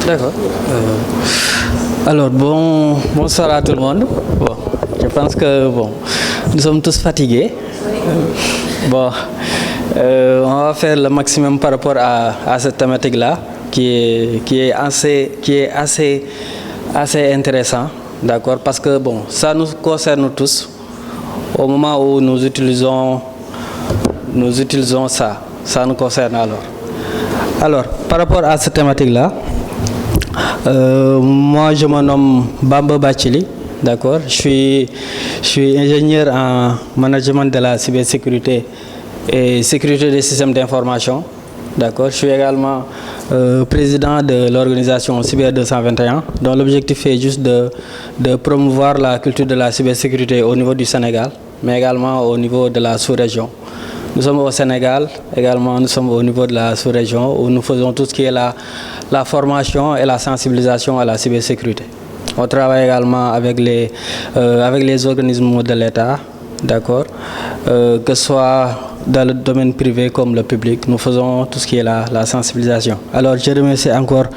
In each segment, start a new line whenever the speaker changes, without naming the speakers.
D'accord. Alors, bonsoir à tout le monde. Bon, je pense que nous sommes tous fatigués. Bon, on va faire le maximum par rapport à cette thématique-là, qui est assez intéressant, d'accord, parce que ça nous concerne tous. Au moment où nous utilisons ça nous concerne alors. Alors, par rapport à cette thématique-là, moi je me nomme Bamba Bachili, d'accord. Je suis ingénieur en management de la cybersécurité et sécurité des systèmes d'information, d'accord. Je suis également président de l'organisation Cyber 221, dont l'objectif est juste de promouvoir la culture de la cybersécurité au niveau du Sénégal, mais également au niveau de la sous-région. Nous sommes au Sénégal, également nous sommes au niveau de la sous-région où nous faisons tout ce qui est la formation et la sensibilisation à la cybersécurité. On travaille également avec les organismes de l'État, d'accord, que ce soit dans le domaine privé comme le public, nous faisons tout ce qui est la sensibilisation. Alors je remercie encore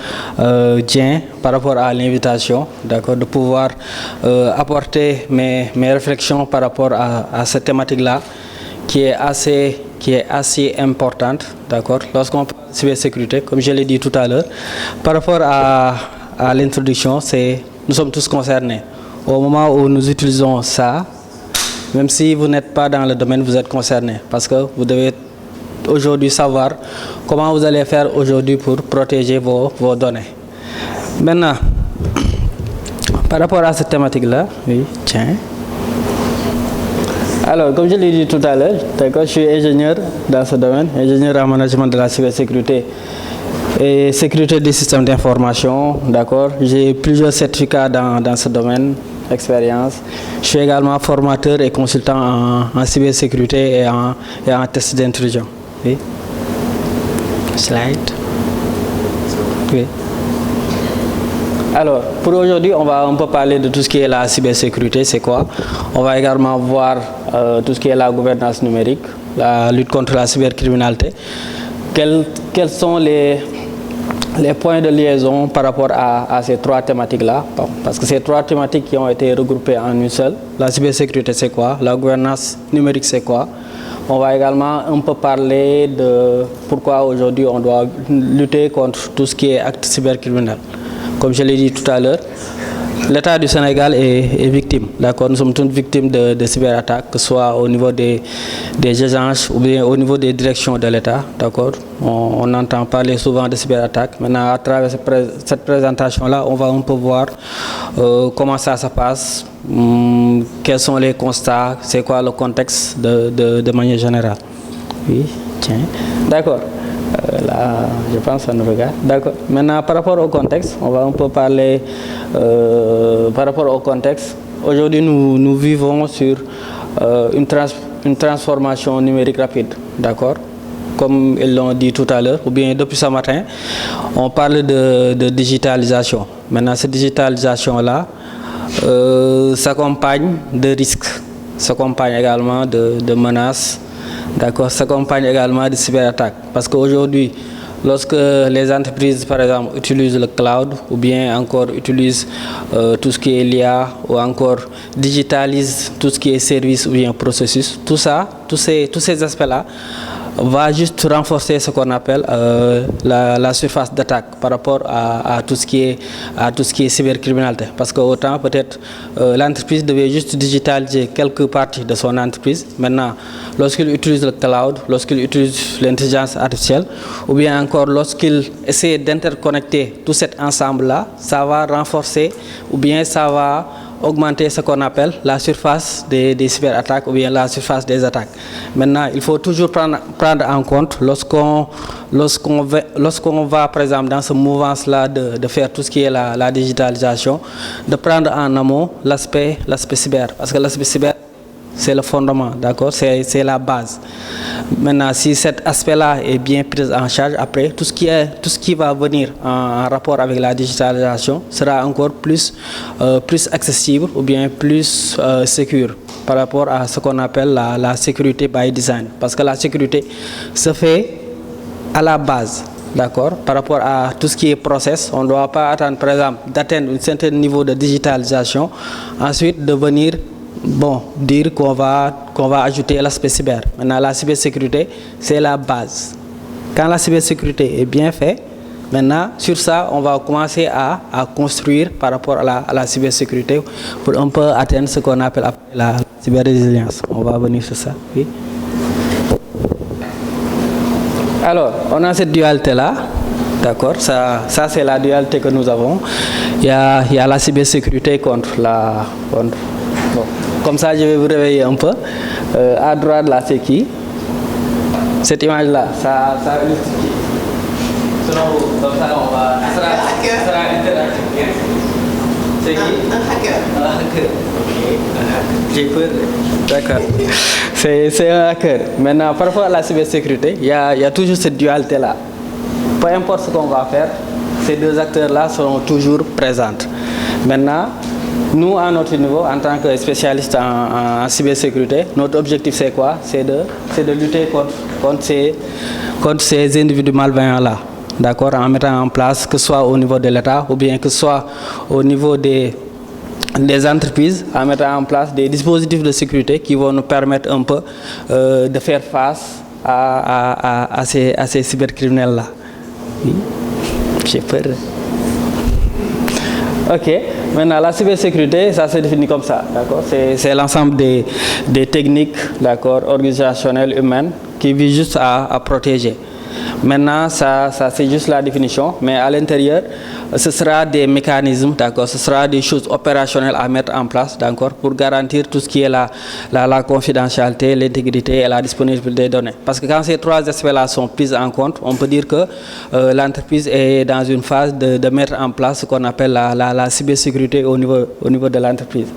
Dien par rapport à l'invitation, d'accord, de pouvoir apporter mes réflexions par rapport à cette thématique-là, qui est assez importante, d'accord. Lorsqu'on parle de cybersécurité, comme je l'ai dit tout à l'heure, par rapport à l'introduction, nous sommes tous concernés. Au moment où nous utilisons ça, même si vous n'êtes pas dans le domaine, vous êtes concerné, parce que vous devez aujourd'hui savoir comment vous allez faire aujourd'hui pour protéger vos données. Maintenant, par rapport à cette thématique-là, oui, tiens. Alors, comme je l'ai dit tout à l'heure, je suis ingénieur dans ce domaine, ingénieur en management de la cybersécurité et sécurité des systèmes d'information, d'accord. J'ai plusieurs certificats dans ce domaine, expérience. Je suis également formateur et consultant en cybersécurité et en test d'intrusion. Oui. Slide. Oui. Alors, pour aujourd'hui, on va un peu parler de tout ce qui est la cybersécurité, c'est quoi. On va également voir tout ce qui est la gouvernance numérique, la lutte contre la cybercriminalité. Quels sont les points de liaison par rapport à ces trois thématiques-là, parce que ces trois thématiques qui ont été regroupées en une seule. La cybersécurité, c'est quoi? La gouvernance numérique, c'est quoi? On va également un peu parler de pourquoi aujourd'hui on doit lutter contre tout ce qui est acte cybercriminel. Comme je l'ai dit tout à l'heure, l'État du Sénégal est victime. D'accord, nous sommes toutes victimes de cyberattaques, que ce soit au niveau des agences ou bien au niveau des directions de l'État. D'accord, on entend parler souvent de cyberattaques. Maintenant, à travers cette présentation-là, on va un peu voir comment ça se passe, quels sont les constats, c'est quoi le contexte de manière générale. Oui, tiens, d'accord. Là, je pense que ça nous regarde. D'accord. Maintenant, par rapport au contexte, on va un peu parler par rapport au contexte. Aujourd'hui, nous vivons sur une transformation numérique rapide. D'accord. Comme ils l'ont dit tout à l'heure, ou bien depuis ce matin, on parle de digitalisation. Maintenant, cette digitalisation-là s'accompagne de risques, s'accompagne également de menaces. D'accord, s'accompagne également de cyberattaques. Parce qu'aujourd'hui, lorsque les entreprises, par exemple, utilisent le cloud ou bien encore utilisent tout ce qui est l'IA ou encore digitalisent tout ce qui est service ou bien processus, tout ça, tous ces aspects-là, va juste renforcer ce qu'on appelle la surface d'attaque par rapport à tout ce qui est cybercriminalité. Parce qu'autant peut-être l'entreprise devait juste digitaliser quelques parties de son entreprise. Maintenant, lorsqu'il utilise le cloud, lorsqu'il utilise l'intelligence artificielle, ou bien encore lorsqu'il essaie d'interconnecter tout cet ensemble-là, ça va renforcer ou bien ça va augmenter ce qu'on appelle la surface des cyberattaques ou bien la surface des attaques. Maintenant, il faut toujours prendre en compte lorsqu'on va, par exemple, dans ce mouvance-là de faire tout ce qui est la digitalisation, de prendre en amont l'aspect cyber. Parce que l'aspect cyber, c'est le fondement, d'accord, c'est la base. Maintenant, si cet aspect-là est bien pris en charge, après, tout ce qui va venir en rapport avec la digitalisation sera encore plus accessible ou bien plus sécure par rapport à ce qu'on appelle la sécurité by design. Parce que la sécurité se fait à la base. d'accord, par rapport à tout ce qui est process. On ne doit pas attendre, par exemple, d'atteindre un certain niveau de digitalisation, ensuite de venir dire qu'on va ajouter l'aspect cyber. Maintenant, la cybersécurité, c'est la base. Quand la cybersécurité est bien faite, maintenant, sur ça, on va commencer à construire par rapport à la cybersécurité pour un peu atteindre ce qu'on appelle la cyber-résilience. On va venir sur ça. Oui. Alors, on a cette dualité-là. D'accord, ça c'est la dualité que nous avons. Il y a la cybersécurité contre la... Bon. Comme ça, je vais vous réveiller un peu. À droite, là, c'est qui? Cette image-là, ça illustre qui? Selon vous, comme ça, on va... Ça sera interactif. C'est qui? Un hacker. Un hacker. Ok. J'ai peur. D'accord. C'est un hacker. Maintenant, par rapport à la cybersécurité, il y a toujours cette dualité-là. Peu importe ce qu'on va faire, ces deux acteurs-là seront toujours présents. Maintenant, nous, à notre niveau, en tant que spécialistes en cybersécurité, notre objectif, c'est quoi? C'est de lutter contre ces individus malveillants-là. D'accord, en mettant en place, que ce soit au niveau de l'État ou bien que ce soit au niveau des entreprises, en mettant en place des dispositifs de sécurité qui vont nous permettre un peu de faire face à ces cybercriminels-là. Oui. J'ai peur. Ok, maintenant la cybersécurité, ça se définit comme ça, d'accord? C'est l'ensemble des techniques, d'accord, organisationnelles, humaines, qui visent juste à protéger. Maintenant, ça c'est juste la définition, mais à l'intérieur, ce sera des mécanismes, d'accord, ce sera des choses opérationnelles à mettre en place, d'accord, pour garantir tout ce qui est la confidentialité, l'intégrité et la disponibilité des données. Parce que quand ces trois aspects-là sont pris en compte, on peut dire que l'entreprise est dans une phase de mettre en place ce qu'on appelle la cybersécurité au niveau de l'entreprise,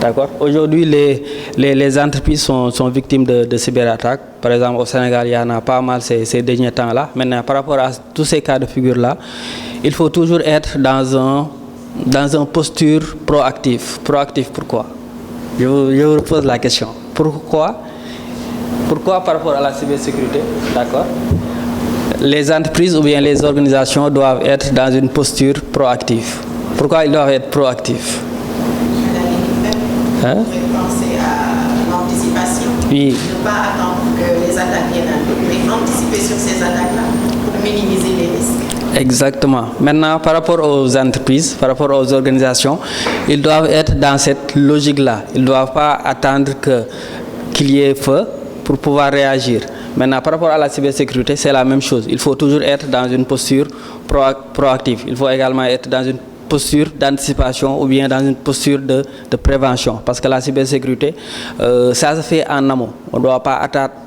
d'accord. Aujourd'hui, les entreprises sont victimes de cyberattaques. Par exemple, au Sénégal, il y en a pas mal ces derniers temps-là. Maintenant, par rapport à tous ces cas de figure-là, il faut toujours être dans une posture proactive. Proactif, pourquoi? Je vous pose la question. Pourquoi par rapport à la cybersécurité, d'accord, les entreprises ou bien les organisations doivent être dans une posture proactive? Pourquoi ils doivent être proactifs? Hein?
Penser à l'anticipation.
Oui.
Ne pas attendre que les attaques viennent, mais anticiper sur ces attaques-là pour minimiser les risques.
Exactement. Maintenant, par rapport aux entreprises, par rapport aux organisations, ils doivent être dans cette logique-là. Ils ne doivent pas attendre qu'il y ait feu pour pouvoir réagir. Maintenant, par rapport à la cybersécurité, c'est la même chose. Il faut toujours être dans une posture proactive. Il faut également être dans une posture d'anticipation ou bien dans une posture de prévention. Parce que la cybersécurité, ça se fait en amont. On ne doit pas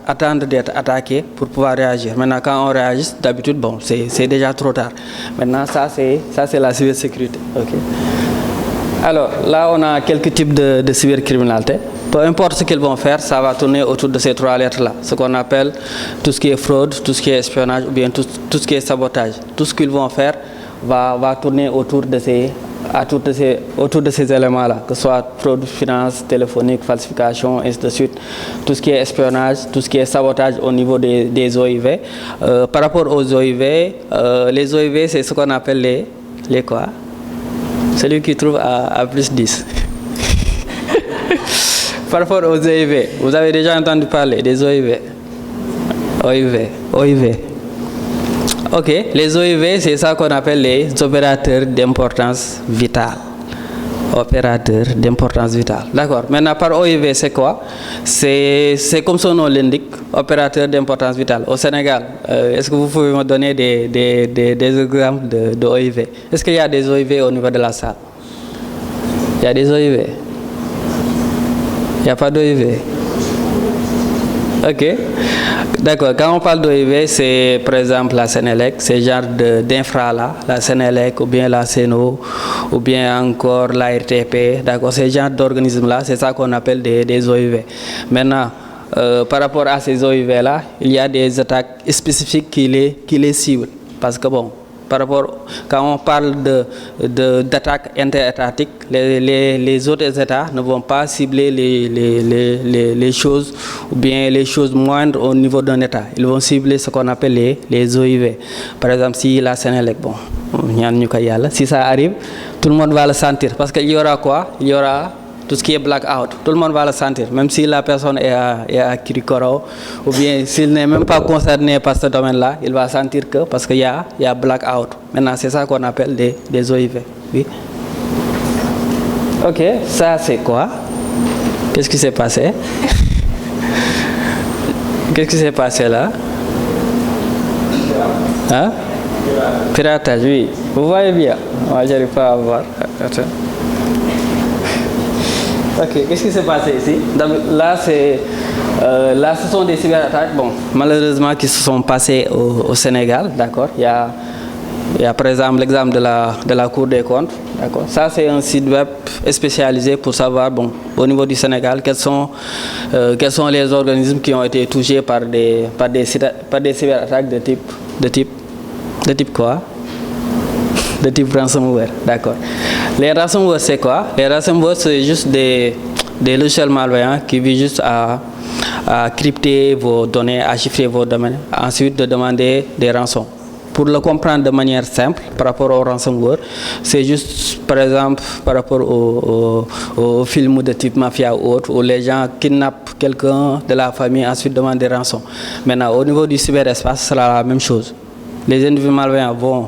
attendre d'être attaqué pour pouvoir réagir. Maintenant, quand on réagit, d'habitude, bon, c'est déjà trop tard. Maintenant, ça c'est la cybersécurité. Okay. Alors, là, on a quelques types de cybercriminalité. Peu importe ce qu'ils vont faire, ça va tourner autour de ces trois lettres-là. Ce qu'on appelle tout ce qui est fraude, tout ce qui est espionnage ou bien tout ce qui est sabotage. Tout ce qu'ils vont faire va tourner autour de ces éléments-là, que ce soit fraude, finance, téléphonique, falsification, ainsi de suite. Tout ce qui est espionnage, tout ce qui est sabotage au niveau des OIV. Par rapport aux OIV, les OIV, c'est ce qu'on appelle les quoi? Celui qui trouve à plus 10. Par rapport aux OIV, vous avez déjà entendu parler des OIV? OIV. Ok, les OIV, c'est ça qu'on appelle les opérateurs d'importance vitale. Opérateurs d'importance vitale. D'accord. Maintenant, par OIV, c'est quoi? C'est comme son nom l'indique, opérateur d'importance vitale. Au Sénégal, est-ce que vous pouvez me donner des exemples de OIV? Est-ce qu'il y a des OIV au niveau de la salle? Il y a des OIV? Il n'y a pas d'OIV? Ok. D'accord. Quand on parle d'OIV, c'est par exemple la Sénélec, c'est genre d'infra-là, la Sénélec ou bien la CNO ou bien encore la RTP. D'accord. Ces genres d'organismes-là, c'est ça qu'on appelle des OIV. Maintenant, par rapport à ces OIV-là, il y a des attaques spécifiques qui les ciblent. Parce que bon, par rapport, quand on parle d'attaques interétatiques, les autres États ne vont pas cibler les choses ou bien les choses moindres au niveau d'un État. Ils vont cibler ce qu'on appelle les OIV. Par exemple, si la Sénélec, bon, si ça arrive, tout le monde va le sentir. Parce qu'il y aura quoi? Il y aura tout ce qui est blackout. Tout le monde va le sentir, même si la personne est à Kirikoro, ou bien s'il n'est même pas concerné par ce domaine-là, il va sentir que, parce qu'il y a blackout. Maintenant, c'est ça qu'on appelle des OIV. Oui. Ok, ça c'est quoi? Qu'est-ce qui s'est passé? Qu'est-ce qui s'est passé là? Hein? Piratage, oui. Vous voyez bien? Moi, je n'arrive pas à voir. Attends. Ok, qu'est-ce qui s'est passé ici? Là, ce sont des cyberattaques, bon, malheureusement, qui se sont passées au Sénégal, d'accord? Il y a par exemple l'exemple de la Cour des comptes, d'accord? Ça, c'est un site web spécialisé pour savoir, bon, au niveau du Sénégal, quels sont les organismes qui ont été touchés par des cyberattaques de type quoi? De type ransomware, d'accord. Les ransomware, c'est quoi? Les ransomware, c'est juste des logiciels malveillants qui visent juste à crypter vos données, à chiffrer vos données, ensuite de demander des rançons. Pour le comprendre de manière simple, par rapport au ransomware, c'est juste, par exemple, par rapport aux films de type mafia ou autre, où les gens kidnappent quelqu'un de la famille, ensuite demandent des rançons. Maintenant, au niveau du cyberespace, ce sera la même chose. Les individus malveillants vont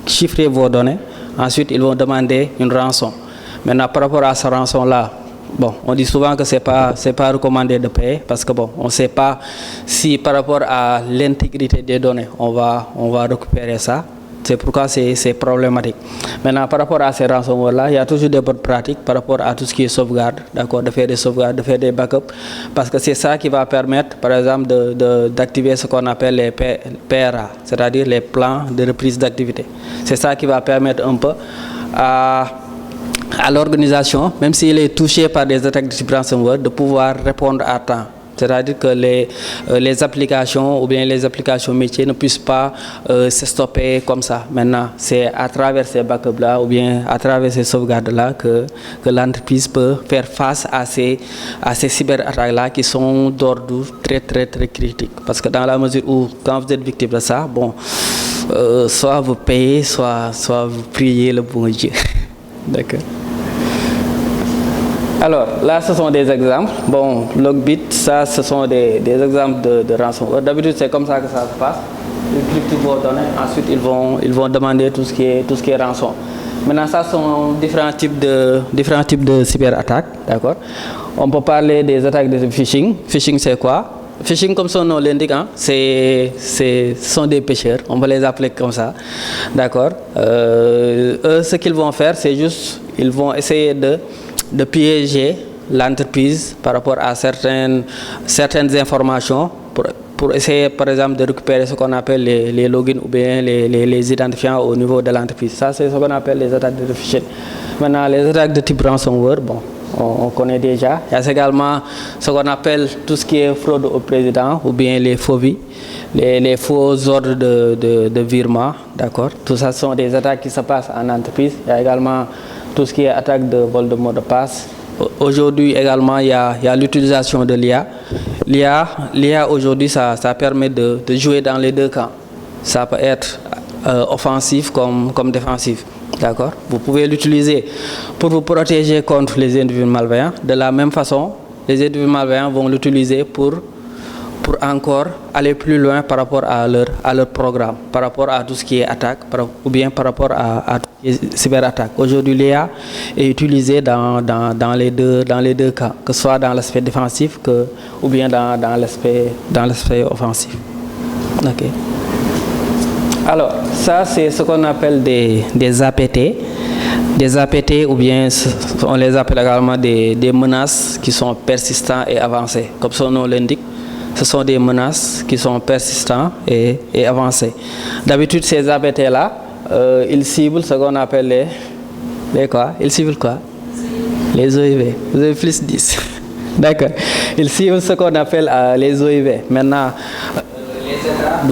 chiffrer vos données, ensuite ils vont demander une rançon. Maintenant, par rapport à cette rançon-là, bon, on dit souvent que c'est pas recommandé de payer parce que bon, on ne sait pas si par rapport à l'intégrité des données, on va récupérer ça. C'est pourquoi c'est problématique. Maintenant, par rapport à ces ransomware-là, il y a toujours des bonnes pratiques par rapport à tout ce qui est sauvegarde, d'accord, de faire des sauvegardes, de faire des backups, parce que c'est ça qui va permettre, par exemple, d'activer ce qu'on appelle les PRA, c'est-à-dire les plans de reprise d'activité. C'est ça qui va permettre un peu à l'organisation, même s'il est touché par des attaques de type ransomware, de pouvoir répondre à temps. C'est-à-dire que les applications ou bien les applications métiers ne puissent pas se stopper comme ça. Maintenant, c'est à travers ces backups-là ou bien à travers ces sauvegardes-là que l'entreprise peut faire face à ces cyberattaques-là qui sont d'ordre très, très, très critique. Parce que dans la mesure où, quand vous êtes victime de ça, bon, soit vous payez, soit vous priez le bon Dieu. D'accord. Alors, là, ce sont des exemples. Bon, Logbit, ça, ce sont des exemples de ransomware. D'habitude, c'est comme ça que ça se passe. Ils cryptent vos données, ensuite, ils vont demander tout ce qui est rançon. Maintenant, ça sont différents types de cyberattaques, d'accord? On peut parler des attaques de phishing. Phishing, c'est quoi? Phishing, comme son nom l'indique, hein, ce sont des pêcheurs, on va les appeler comme ça, d'accord? Eux, ce qu'ils vont faire, c'est juste, ils vont essayer de piéger l'entreprise par rapport à certaines informations pour essayer, par exemple, de récupérer ce qu'on appelle les logins ou bien les identifiants au niveau de l'entreprise. Ça, c'est ce qu'on appelle les attaques de phishing. Maintenant, les attaques de type ransomware, bon, on connaît déjà. Il y a également ce qu'on appelle tout ce qui est fraude au président ou bien les phobies, les faux ordres de virement, d'accord? Tout ça sont des attaques qui se passent en entreprise. Il y a également tout ce qui est attaque de vol de mot de passe. Aujourd'hui également, il y a l'utilisation de l'IA. L'IA aujourd'hui, ça permet de jouer dans les deux camps. Ça peut être offensif comme défensif. D'accord? Vous pouvez l'utiliser pour vous protéger contre les individus malveillants. De la même façon, les individus malveillants vont l'utiliser pour encore aller plus loin par rapport à leur programme, par rapport à tout ce qui est attaque, ou bien par rapport à cyberattaque. Aujourd'hui, l'IA est utilisée dans les deux cas, que ce soit dans l'aspect défensif ou bien dans l'aspect offensif. Ok. Alors, ça, c'est ce qu'on appelle des APT. Des APT, ou bien on les appelle également des menaces qui sont persistantes et avancées. Comme son nom l'indique, ce sont des menaces qui sont persistantes et avancées. D'habitude, ces APT-là, ils ciblent ce qu'on appelle les quoi? Ils ciblent quoi? Les OIV. Vous avez plus 10. D'accord. Ils ciblent ce qu'on appelle les OIV. Maintenant, les États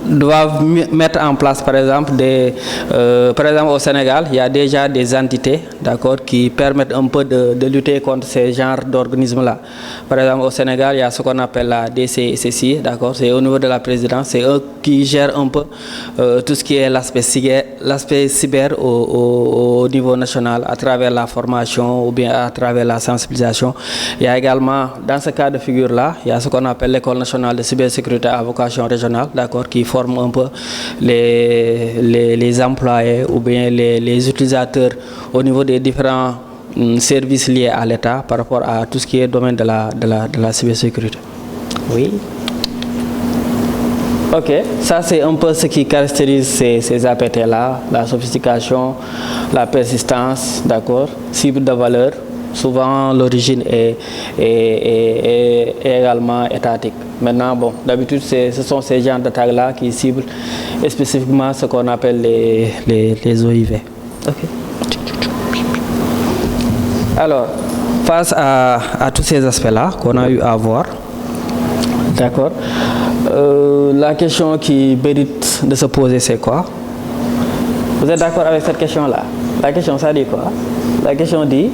doivent mettre en place, par exemple, par exemple au Sénégal, il y a déjà des entités, d'accord, qui permettent un peu de lutter contre ces genres d'organismes-là. Par exemple, au Sénégal, il y a ce qu'on appelle la DCCI, d'accord, c'est au niveau de la présidence, c'est eux qui gèrent un peu tout ce qui est l'aspect cyber au niveau national, à travers la formation ou bien à travers la sensibilisation. Il y a également, dans ce cas de figure-là, il y a ce qu'on appelle l'École nationale de cybersécurité à vocation régionale, d'accord, qui forme un peu les employés ou bien les utilisateurs au niveau des différents services liés à l'État par rapport à tout ce qui est domaine de la cybersécurité. Oui. Ok, ça c'est un peu ce qui caractérise ces APT-là, la sophistication, la persistance, d'accord, cible de valeur. Souvent l'origine est également étatique. Maintenant, bon, d'habitude ce sont ces genres d'attaques-là qui ciblent spécifiquement ce qu'on appelle les OIV. Okay. Alors, face à tous ces aspects-là qu'on a eu à voir, d'accord, la question qui mérite de se poser, c'est quoi? Vous êtes d'accord avec cette question-là? La question, ça dit quoi? La question dit,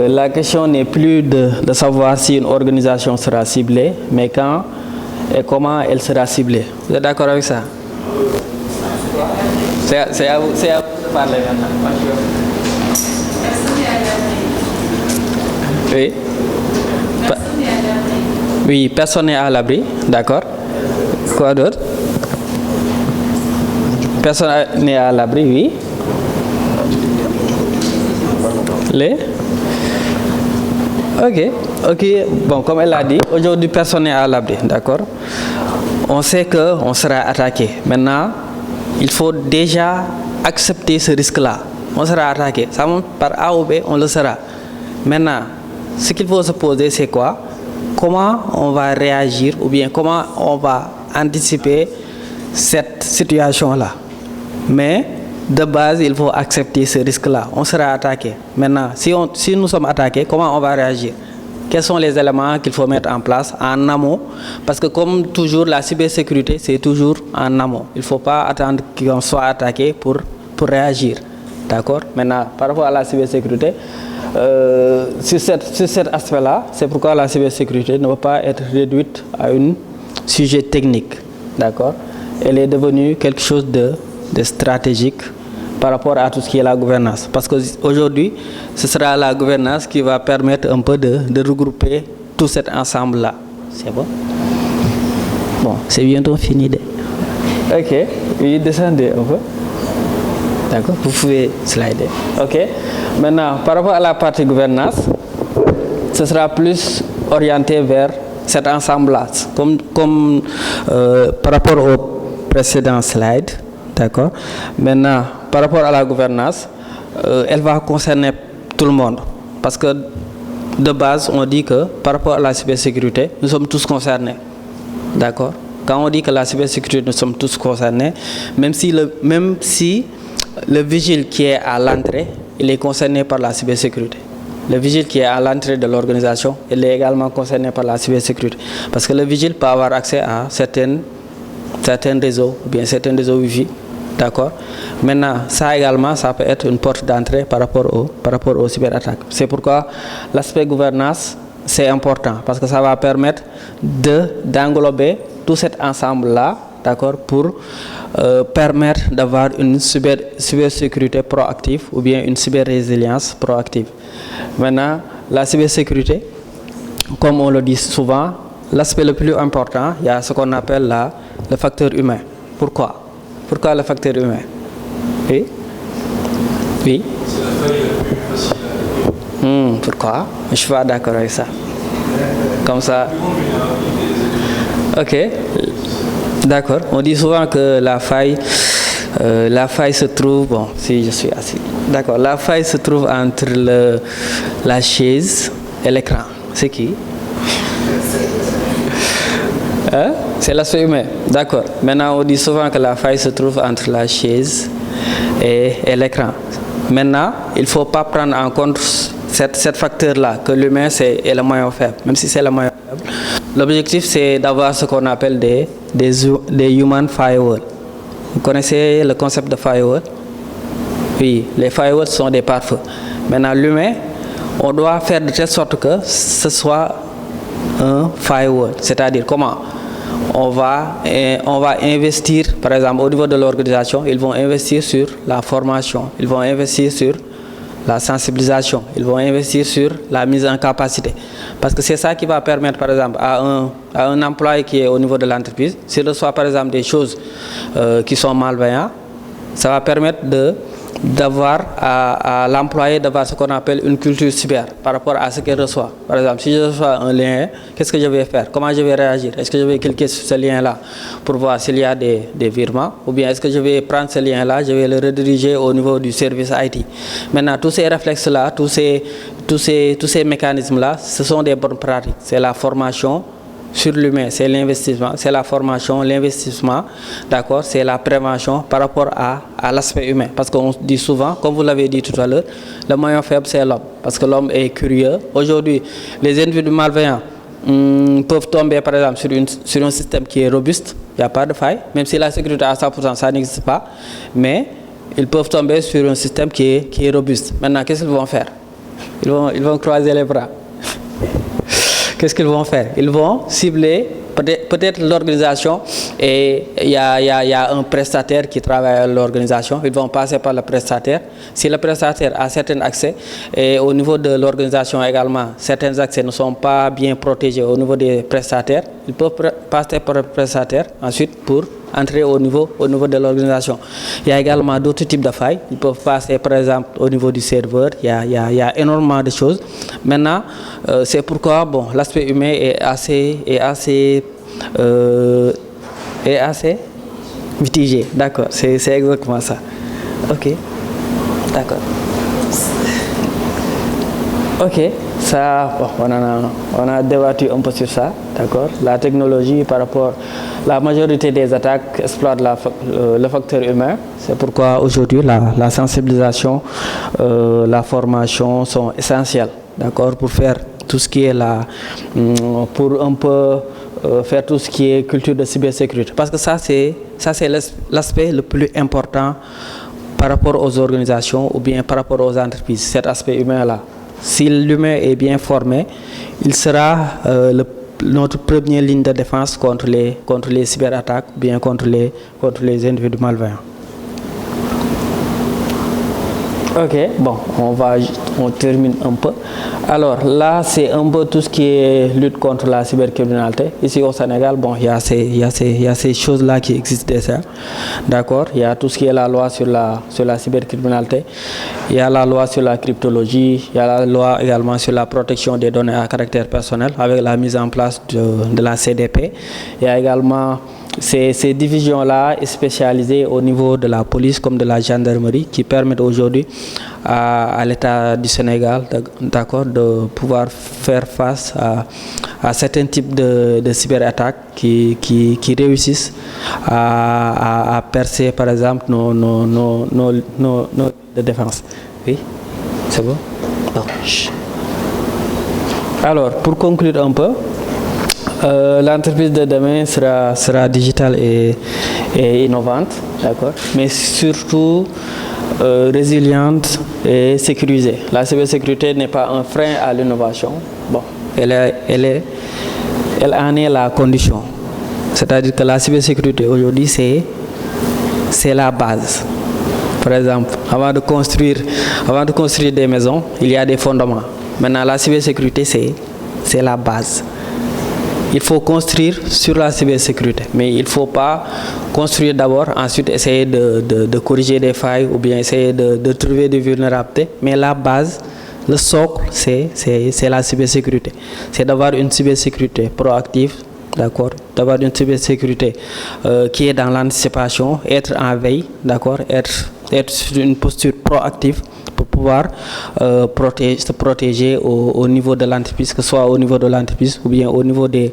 la question n'est plus de savoir si une organisation sera ciblée, mais quand et comment elle sera ciblée. Vous êtes d'accord avec ça? C'est à vous de parler maintenant. Oui. Oui, personne n'est à l'abri, d'accord. Quoi d'autre? Personne n'est à l'abri, oui. Ok, bon, comme elle l'a dit, aujourd'hui personne n'est à l'abri, d'accord. On sait qu'on sera attaqué. Maintenant, il faut déjà accepter ce risque-là. On sera attaqué. Ça monte par A ou B, on le sera. Maintenant, ce qu'il faut se poser, c'est quoi? Comment on va réagir ou bien comment on va anticiper cette situation-là. Mais de base, il faut accepter ce risque-là. On sera attaqué. Maintenant, si nous sommes attaqués, comment on va réagir? Quels sont les éléments qu'il faut mettre en place en amont? Parce que comme toujours, la cybersécurité, c'est toujours en amont. Il ne faut pas attendre qu'on soit attaqué pour réagir. D'accord? Maintenant, par rapport à la cybersécurité, sur cet aspect-là, c'est pourquoi la cybersécurité ne va pas être réduite à un sujet technique. D'accord? Elle est devenue quelque chose de stratégique par rapport à tout ce qui est la gouvernance. Parce qu'aujourd'hui, ce sera la gouvernance qui va permettre un peu de regrouper tout cet ensemble-là. C'est bon? Bon, c'est bientôt fini. Ok, oui, descendez un peu. D'accord, vous pouvez slider. Ok, maintenant, par rapport à la partie gouvernance, ce sera plus orienté vers cet ensemble-là. Comme par rapport au précédent slide, d'accord. Maintenant, par rapport à la gouvernance, elle va concerner tout le monde. Parce que de base, on dit que par rapport à la cybersécurité, nous sommes tous concernés. D'accord. Quand on dit que la cybersécurité, nous sommes tous concernés, même si le vigile qui est à l'entrée, il est concerné par la cybersécurité. Le vigile qui est à l'entrée de l'organisation, il est également concerné par la cybersécurité. Parce que le vigile peut avoir accès à certains réseaux, ou bien certains réseaux Wi-Fi. D'accord. Maintenant, ça également, ça peut être une porte d'entrée par rapport aux cyberattaques. C'est pourquoi l'aspect gouvernance, c'est important. Parce que ça va permettre d'englober tout cet ensemble-là, d'accord, pour permettre d'avoir une cybersécurité proactive ou bien une cyber-résilience proactive. Maintenant, la cybersécurité, comme on le dit souvent, l'aspect le plus important, il y a ce qu'on appelle le facteur humain. Pourquoi le facteur humain? Oui. Oui.
C'est la faille la plus facile à appliquer.
Pourquoi? Je ne suis pas d'accord avec ça. Comme ça. Ok. D'accord. On dit souvent que la faille se trouve, bon, si je suis assis. D'accord. La faille se trouve entre la chaise et l'écran. C'est qui? Hein? C'est l'aspect humain. D'accord. Maintenant, on dit souvent que la faille se trouve entre la chaise et l'écran. Maintenant, il ne faut pas prendre en compte cet facteur-là, que l'humain est le maillon faible, même si c'est le maillon faible. L'objectif, c'est d'avoir ce qu'on appelle des des human firewalls. Vous connaissez le concept de firewall? Oui, les firewalls sont des pare-feux. Maintenant, l'humain, on doit faire de telle sorte que ce soit un firewall. C'est-à-dire comment on va investir, par exemple, au niveau de l'organisation, ils vont investir sur la formation, ils vont investir sur la sensibilisation, ils vont investir sur la mise en capacité. Parce que c'est ça qui va permettre, par exemple, à un employé qui est au niveau de l'entreprise, s'il reçoit, par exemple, des choses qui sont malveillantes, ça va permettre d'avoir à l'employé d'avoir ce qu'on appelle une culture cyber par rapport à ce qu'il reçoit. Par exemple, si je reçois un lien, qu'est-ce que je vais faire? Comment je vais réagir? Est-ce que je vais cliquer sur ce lien-là pour voir s'il y a des virements? Ou bien est-ce que je vais prendre ce lien-là, je vais le rediriger au niveau du service IT? Maintenant, tous ces réflexes-là, tous ces mécanismes-là, ce sont des bonnes pratiques. C'est la formation sur l'humain, c'est l'investissement, c'est la formation, l'investissement, d'accord, c'est la prévention par rapport à l'aspect humain. Parce qu'on dit souvent, comme vous l'avez dit tout à l'heure, le maillon faible, c'est l'homme. Parce que l'homme est curieux. Aujourd'hui, les individus malveillants peuvent tomber, par exemple, sur un système qui est robuste, il n'y a pas de faille, même si la sécurité à 100%, ça n'existe pas, mais ils peuvent tomber sur un système qui est robuste. Maintenant, qu'est-ce qu'ils vont faire? Ils vont croiser les bras. Qu'est-ce qu'ils vont faire? Ils vont cibler peut-être l'organisation et il y a un prestataire qui travaille à l'organisation. Ils vont passer par le prestataire. Si le prestataire a certains accès et au niveau de l'organisation également, certains accès ne sont pas bien protégés au niveau des prestataires, ils peuvent passer par le prestataire ensuite pour entrer au niveau de l'organisation. Il y a également d'autres types de failles. Ils peuvent passer par exemple au niveau du serveur. Il y a énormément de choses. Maintenant, c'est pourquoi bon, l'aspect humain est assez mitigé. D'accord, c'est exactement ça. Ok, d'accord. Ok, ça, bon, on a débattu un peu sur ça, d'accord. La technologie par rapport, la majorité des attaques exploitent le facteur humain. C'est pourquoi aujourd'hui la sensibilisation, la formation sont essentielles, d'accord, pour faire tout ce qui est pour un peu faire tout ce qui est culture de cybersécurité. Parce que ça c'est l'aspect le plus important par rapport aux organisations ou bien par rapport aux entreprises, cet aspect humain-là. Si l'humain est bien formé, il sera notre première ligne de défense contre les cyberattaques ou bien contre les individus malveillants. Ok, bon, on termine un peu. Alors là, c'est un peu tout ce qui est lutte contre la cybercriminalité. Ici au Sénégal, bon, il y a ces choses-là qui existent déjà. D'accord, il y a tout ce qui est la loi sur la cybercriminalité. Il y a la loi sur la cryptologie. Il y a la loi également sur la protection des données à caractère personnel avec la mise en place de la CDP. Il y a également ces divisions-là spécialisées au niveau de la police comme de la gendarmerie qui permettent aujourd'hui à l'État du Sénégal, d'accord, de pouvoir faire face à certains types de cyberattaques qui réussissent à percer par exemple nos de défense. Oui, c'est bon? Non. Alors, pour conclure un peu, l'entreprise de demain sera digitale et innovante, d'accord, mais surtout résiliente et sécurisée. La cybersécurité n'est pas un frein à l'innovation. Bon, elle en est la condition. C'est-à-dire que la cybersécurité aujourd'hui c'est la base. Par exemple, avant de construire des maisons, il y a des fondements. Maintenant, la cybersécurité c'est la base. Il faut construire sur la cybersécurité, mais il ne faut pas construire d'abord, ensuite essayer de corriger des failles ou bien essayer de trouver des vulnérabilités. Mais la base, le socle, c'est la cybersécurité. C'est d'avoir une cybersécurité proactive, d'accord, d'avoir une cybersécurité qui est dans l'anticipation, être en veille, d'accord, être sur une posture proactive pour pouvoir se protéger au niveau de l'entreprise, que ce soit au niveau de l'entreprise ou bien au niveau des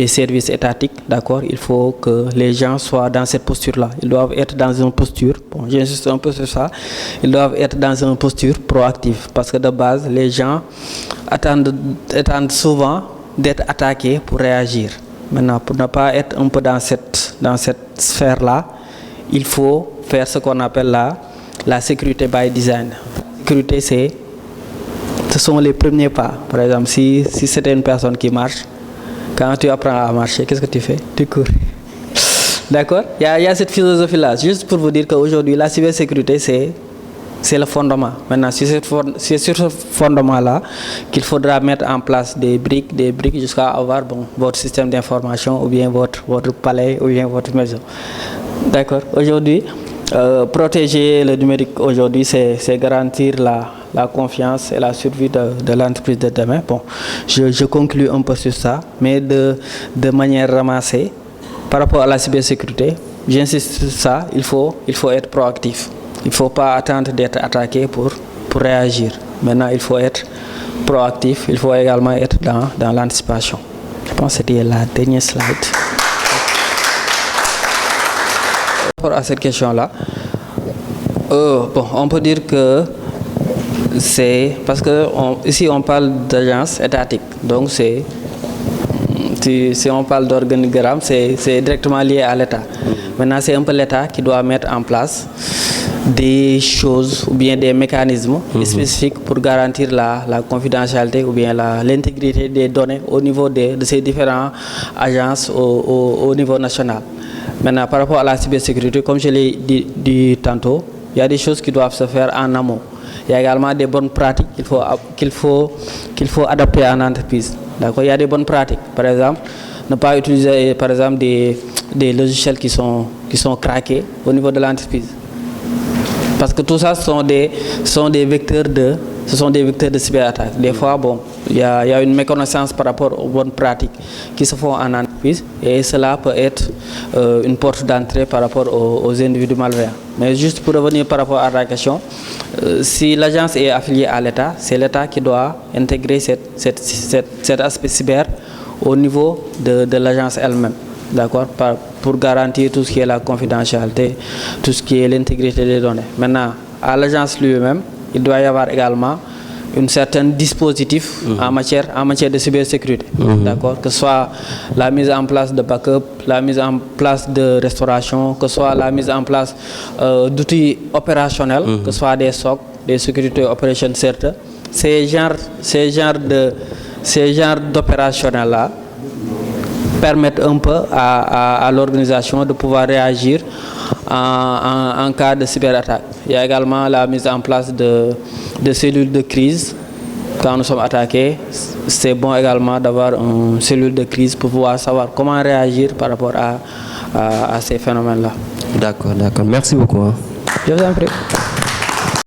services étatiques, d'accord. Il faut que les gens soient dans cette posture-là. Ils doivent être dans une posture, bon, j'insiste un peu sur ça, ils doivent être dans une posture proactive parce que de base, les gens attendent souvent d'être attaqués pour réagir. Maintenant, pour ne pas être un peu dans cette dans cette sphère-là, il faut faire ce qu'on appelle la sécurité by design. La sécurité, ce sont les premiers pas. Par exemple, si c'était une personne qui marche, quand tu apprends à marcher, qu'est-ce que tu fais? Tu cours. D'accord? Il y a cette philosophie-là. Juste pour vous dire qu'aujourd'hui, la cybersécurité, c'est le fondement. Maintenant, c'est sur ce fondement-là qu'il faudra mettre en place des briques jusqu'à avoir votre système d'information ou bien votre palais ou bien votre maison. D'accord? Aujourd'hui, protéger le numérique aujourd'hui, c'est garantir la confiance et la survie de l'entreprise de demain. Bon, je conclue un peu sur ça, mais de manière ramassée. Par rapport à la cybersécurité, j'insiste sur ça, il faut être proactif. Il ne faut pas attendre d'être attaqué pour réagir. Maintenant, il faut être proactif, il faut également être dans l'anticipation. Je pense que c'était la dernière slide. Par rapport à cette question-là, on peut dire que c'est parce que ici on parle d'agence étatique, donc si on parle d'organigramme, c'est directement lié à l'État. Maintenant, c'est un peu l'État qui doit mettre en place des choses ou bien des mécanismes spécifiques pour garantir la confidentialité ou bien l'intégrité des données au niveau de ces différentes agences au niveau national. Maintenant, par rapport à la cybersécurité, comme je l'ai dit tantôt, il y a des choses qui doivent se faire en amont. Il y a également des bonnes pratiques qu'il faut adapter en entreprise. D'accord? Il y a des bonnes pratiques. Par exemple, ne pas utiliser par exemple des logiciels qui sont craqués au niveau de l'entreprise. Parce que tout ça sont des vecteurs de cyberattaque. Des fois, il y a une méconnaissance par rapport aux bonnes pratiques qui se font en entreprise et cela peut être une porte d'entrée par rapport aux individus malveillants. Mais juste pour revenir par rapport à la question, si l'agence est affiliée à l'État, c'est l'État qui doit intégrer cet aspect cyber au niveau de l'agence elle-même. D'accord, pour garantir tout ce qui est la confidentialité, tout ce qui est l'intégrité des données. Maintenant, à l'agence lui-même, il doit y avoir également un certain dispositif en matière de cybersécurité. D'accord, que ce soit la mise en place de backup, la mise en place de restauration, que ce soit la mise en place d'outils opérationnels, que ce soit des SOC, des Security Operation Center. Ces genres d'opérationnels-là permettent un peu à l'organisation de pouvoir réagir en cas de cyberattaque. Il y a également la mise en place de cellules de crise. Quand nous sommes attaqués, c'est bon également d'avoir une cellule de crise pour pouvoir savoir comment réagir par rapport à ces phénomènes-là.
D'accord. Merci beaucoup.
Je vous en prie.